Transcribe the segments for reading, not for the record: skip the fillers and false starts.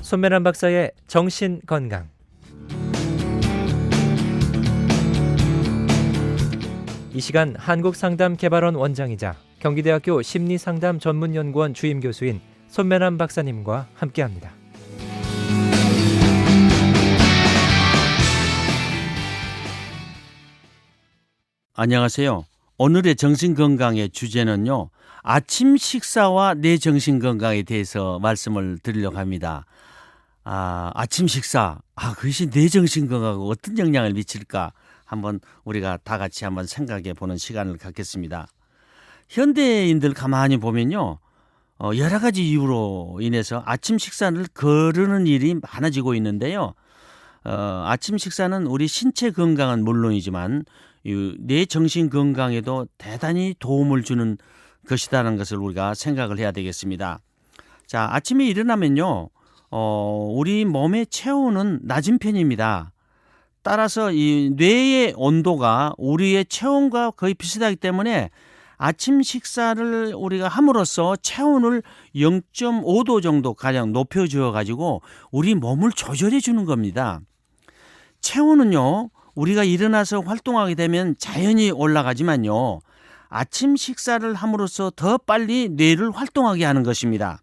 손면한 박사의 정신건강. 이 시간 한국상담개발원 원장이자 경기대학교 심리상담 전문연구원 주임교수인 손면한 박사님과 함께합니다. 안녕하세요. 오늘의 정신건강의 주제는요, 아침 식사와 내 정신건강에 대해서 말씀을 드리려고 합니다. 아침 식사, 그것이 내 정신건강에 어떤 영향을 미칠까 한번 우리가 다 같이 한번 생각해 보는 시간을 갖겠습니다. 현대인들 가만히 보면요, 여러 가지 이유로 인해서 아침 식사를 거르는 일이 많아지고 있는데요. 아침 식사는 우리 신체 건강은 물론이지만 내 정신 건강에도 대단히 도움을 주는 것이라는 것을 우리가 생각을 해야 되겠습니다. 자, 아침에 일어나면요, 우리 몸의 체온은 낮은 편입니다. 따라서 이 뇌의 온도가 우리의 체온과 거의 비슷하기 때문에 아침 식사를 우리가 함으로써 체온을 0.5도 정도 가량 높여주어 가지고 우리 몸을 조절해 주는 겁니다. 체온은요, 우리가 일어나서 활동하게 되면 자연히 올라가지만요, 아침 식사를 함으로써 더 빨리 뇌를 활동하게 하는 것입니다.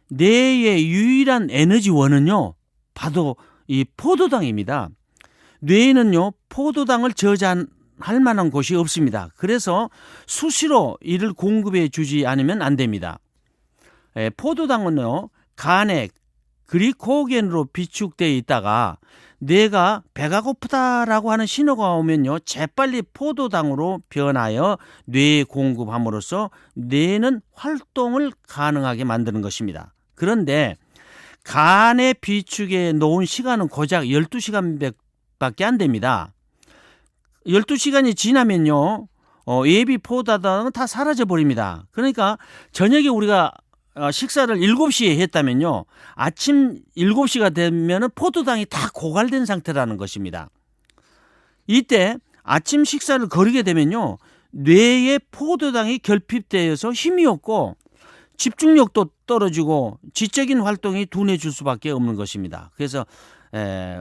뇌의 유일한 에너지원은요, 바로 이 포도당입니다. 뇌에는요, 포도당을 저장할 만한 곳이 없습니다. 그래서 수시로 이를 공급해 주지 않으면 안 됩니다. 포도당은요, 간에 글리코겐으로 비축되어 있다가 뇌가 배가 고프다라고 하는 신호가 오면요, 재빨리 포도당으로 변하여 뇌에 공급함으로써 뇌는 활동을 가능하게 만드는 것입니다. 그런데 간에 비축해 놓은 시간은 고작 12시간밖에 안 됩니다. 12시간이 지나면요, 예비 포도당은 다 사라져 버립니다. 그러니까 저녁에 우리가 식사를 7시에 했다면요, 아침 7시가 되면 포도당이 다 고갈된 상태라는 것입니다. 이때 아침 식사를 거르게 되면요, 뇌에 포도당이 결핍되어서 힘이 없고 집중력도 떨어지고 지적인 활동이 둔해질 수밖에 없는 것입니다. 그래서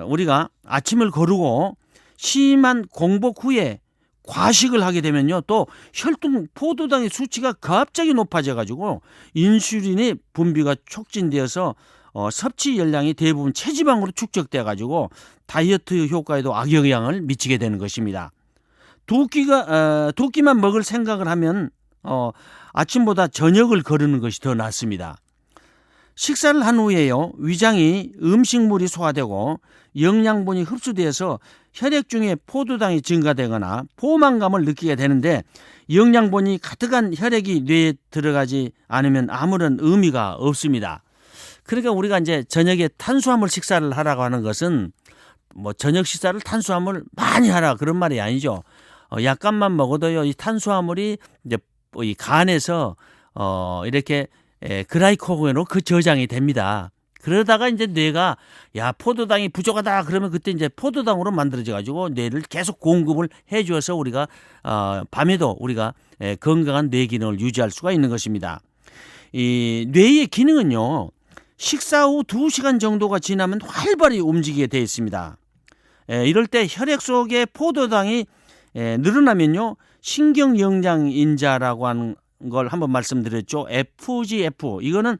우리가 아침을 거르고 심한 공복 후에 과식을 하게 되면요, 또 혈중 포도당의 수치가 갑자기 높아져 가지고 인슐린의 분비가 촉진되어서 섭취 열량이 대부분 체지방으로 축적돼 가지고 다이어트 효과에도 악영향을 미치게 되는 것입니다. 두 끼만 먹을 생각을 하면 아침보다 저녁을 거르는 것이 더 낫습니다. 식사를 한 후에요, 위장이 음식물이 소화되고 영양분이 흡수되어서 혈액 중에 포도당이 증가되거나 포만감을 느끼게 되는데, 영양분이 가득한 혈액이 뇌에 들어가지 않으면 아무런 의미가 없습니다. 그러니까 우리가 이제 저녁에 탄수화물 식사를 하라고 하는 것은 저녁 식사를 탄수화물 많이 하라 그런 말이 아니죠. 약간만 먹어도요, 이 탄수화물이 이제 이 간에서 이렇게 글라이코겐으로 저장이 됩니다. 그러다가 이제 뇌가 포도당이 부족하다 그러면 그때 이제 포도당으로 만들어져 가지고 뇌를 계속 공급을 해 주어서 우리가 밤에도 우리가 건강한 뇌 기능을 유지할 수가 있는 것입니다. 이 뇌의 기능은요, 식사 후 2시간 정도가 지나면 활발히 움직이게 되어 있습니다. 이럴 때 혈액 속에 포도당이 늘어나면요, 신경영양인자라고 하는 걸 한번 말씀드렸죠. FGF, 이거는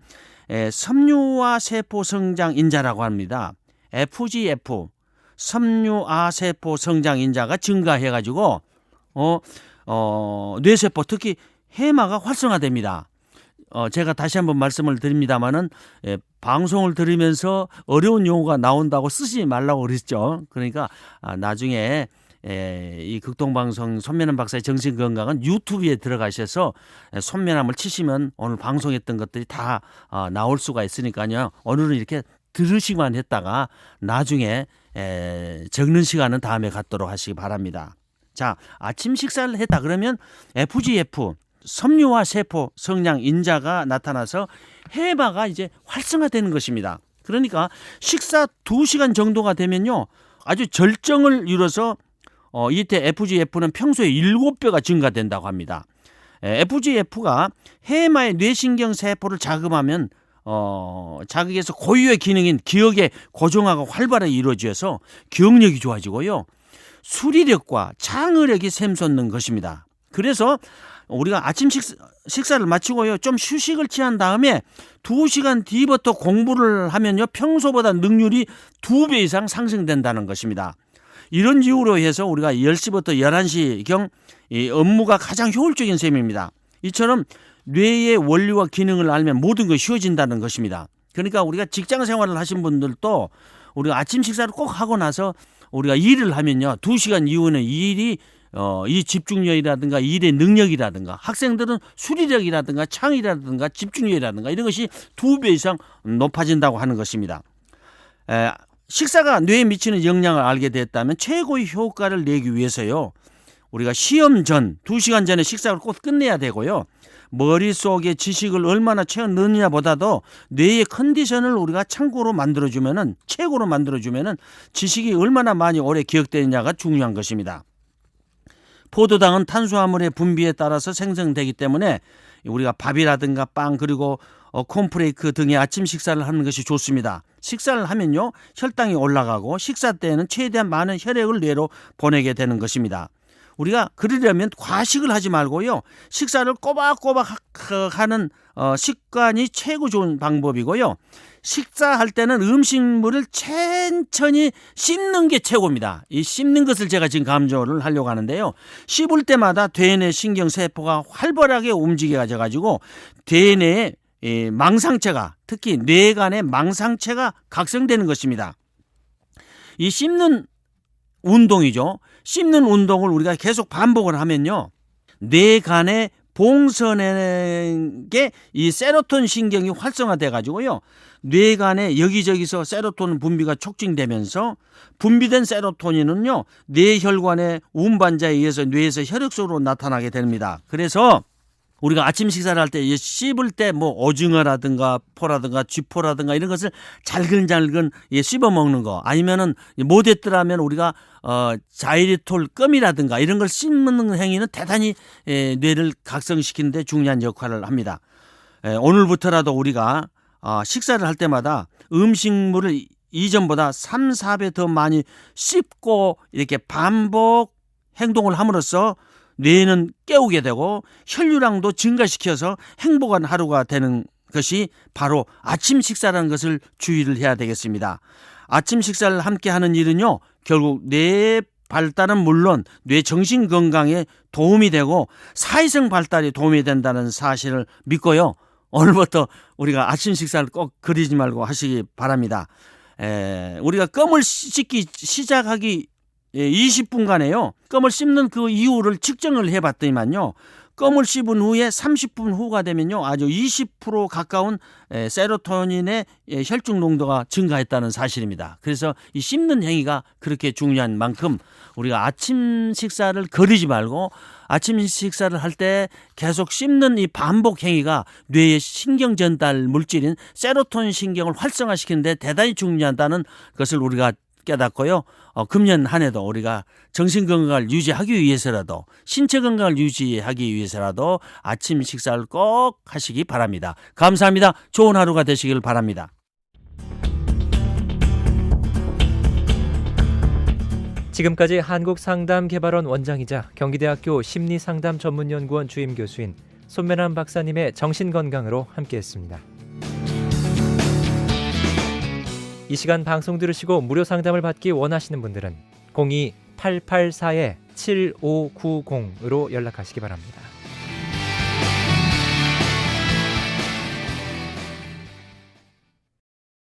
섬유화 세포 성장 인자라고 합니다. FGF, 섬유화 세포 성장 인자가 증가해 가지고 뇌세포, 특히 해마가 활성화됩니다. 제가 다시 한번 말씀을 드립니다마는 방송을 들으면서 어려운 용어가 나온다고 쓰지 말라고 그랬죠. 그러니까 나중에 이 극동방송 손면한 박사의 정신건강은 유튜브에 들어가셔서 손면함을 치시면 오늘 방송했던 것들이 다 나올 수가 있으니까요. 오늘은 이렇게 들으시기만 했다가 나중에 적는 시간은 다음에 갖도록 하시기 바랍니다. 자, 아침 식사를 했다 그러면 FGF, 섬유화 세포 성장 인자가 나타나서 해마가 이제 활성화되는 것입니다. 그러니까 식사 2시간 정도가 되면요, 아주 절정을 이뤄서 이때 FGF는 평소에 7배가 증가된다고 합니다. FGF가 해마의 뇌신경 세포를 자극하면 자극에서 고유의 기능인 기억의 고정화가 활발하게 이루어져서 기억력이 좋아지고요. 수리력과 창의력이 샘솟는 것입니다. 그래서 우리가 아침 식사를 마치고요. 좀 휴식을 취한 다음에 2시간 뒤부터 공부를 하면요. 평소보다 능률이 2배 이상 상승된다는 것입니다. 이런 이유로 해서 우리가 10시부터 11시경 업무가 가장 효율적인 셈입니다. 이처럼 뇌의 원리와 기능을 알면 모든 것이 쉬워진다는 것입니다. 그러니까 우리가 직장 생활을 하신 분들도 우리가 아침 식사를 꼭 하고 나서 우리가 일을 하면요. 2시간 이후에는 이 집중력이라든가 일의 능력이라든가 학생들은 수리력이라든가 창의라든가 집중력이라든가 이런 것이 2배 이상 높아진다고 하는 것입니다. 식사가 뇌에 미치는 영향을 알게 됐다면 최고의 효과를 내기 위해서요. 우리가 시험 전 2시간 전에 식사를 꼭 끝내야 되고요. 머릿속에 지식을 얼마나 채워 넣느냐 보다도 뇌의 컨디션을 우리가 최고로 만들어주면은 지식이 얼마나 많이 오래 기억되느냐가 중요한 것입니다. 포도당은 탄수화물의 분비에 따라서 생성되기 때문에 우리가 밥이라든가 빵 그리고 콘프레이크 등의 아침 식사를 하는 것이 좋습니다. 식사를 하면요. 혈당이 올라가고 식사 때에는 최대한 많은 혈액을 뇌로 보내게 되는 것입니다. 우리가 그러려면 과식을 하지 말고요. 식사를 꼬박꼬박 하는 습관이 최고 좋은 방법이고요. 식사할 때는 음식물을 천천히 씹는 게 최고입니다. 이 씹는 것을 제가 지금 강조를 하려고 하는데요. 씹을 때마다 대뇌 신경세포가 활발하게 움직여져 가지고 대뇌의 망상체가 특히 뇌간의 망상체가 각성되는 것입니다. 이 씹는 운동이죠. 씹는 운동을 우리가 계속 반복을 하면요. 뇌간의 봉선에게 이 세로토닌 신경이 활성화돼 가지고요. 뇌간에 여기저기서 세로토닌 분비가 촉진되면서 분비된 세로토닌은요. 뇌혈관의 운반자에 의해서 뇌에서 혈액속으로 나타나게 됩니다. 그래서 우리가 아침 식사를 할 때 씹을 때 뭐 오징어라든가 포라든가 쥐포라든가 이런 것을 잘근잘근 씹어 먹는 거 아니면은 못했더라면 우리가 자이리톨 껌이라든가 이런 걸 씹는 행위는 대단히 뇌를 각성시키는 데 중요한 역할을 합니다. 오늘부터라도 우리가 식사를 할 때마다 음식물을 이전보다 3, 4배 더 많이 씹고 이렇게 반복 행동을 함으로써 뇌는 깨우게 되고 혈류량도 증가시켜서 행복한 하루가 되는 것이 바로 아침 식사라는 것을 주의를 해야 되겠습니다. 아침 식사를 함께 하는 일은요. 결국 뇌 발달은 물론 뇌 정신 건강에 도움이 되고 사회성 발달에 도움이 된다는 사실을 믿고요. 오늘부터 우리가 아침 식사를 꼭 그리지 말고 하시기 바랍니다. 우리가 껌을 씹기 시작하기 20분간에요. 껌을 씹는 그 이유를 측정을 해봤더니만요. 껌을 씹은 후에 30분 후가 되면요. 아주 20% 가까운 세로토닌의 혈중 농도가 증가했다는 사실입니다. 그래서 이 씹는 행위가 그렇게 중요한 만큼 우리가 아침 식사를 거르지 말고 아침 식사를 할 때 계속 씹는 이 반복 행위가 뇌의 신경 전달 물질인 세로토닌 신경을 활성화시키는 데 대단히 중요하다는 것을 우리가 깨닫고요. 금년 한 해도 우리가 정신건강을 유지하기 위해서라도 신체 건강을 유지하기 위해서라도 아침 식사를 꼭 하시기 바랍니다. 감사합니다. 좋은 하루가 되시길 바랍니다. 지금까지 한국상담개발원 원장이자 경기대학교 심리상담전문연구원 주임교수인 손면한 박사님의 정신건강으로 함께했습니다. 이 시간 방송 들으시고 무료 상담을 받기 원하시는 분들은 02-884-7590으로 연락하시기 바랍니다.